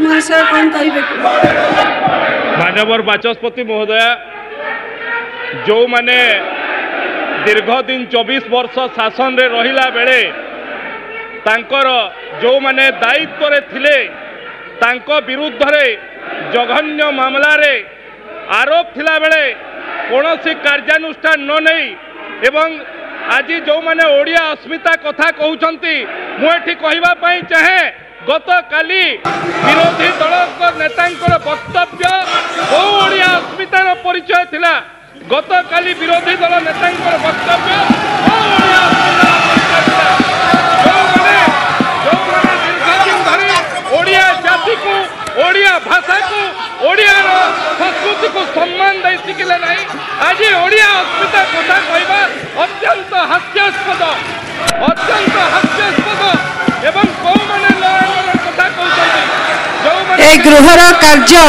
महाशय कौन कहे मानवर बाचस्पति महोदय जो माने दीर्घ दिन 24 वर्ष शासन रे रहिला बेले तांकर जो माने दायित्व रे थिले तांको विरुद्ध रे जघन्य मामला रे आरोप थिला बेले कौनसी कार्यानुष्ठान न नहीं एवं आज जो माने ओडिया अस्मिता कथा कहउछंती मुएठी कहबा पई चाहे गत काली विरोधी दल नेतांकर वक्तव्य बहु ओडिया अस्मितार परिचय थिला गत काली विरोधी दल नेतांकर वक्तव्य बहु ओडिया अस्मितार परिचय थिला जो माने दीर्घ दिन धरि ओडिया जाति को ओडिया भाषा को ओडिया संस्कृति को सम्मान दे शिखिले नहीं आज ओडिया अस्मिता कथा कहबा अत्यंत हास्यास्पद एवं कौ माने कथा कहउछंती जो माने गृहर कार्य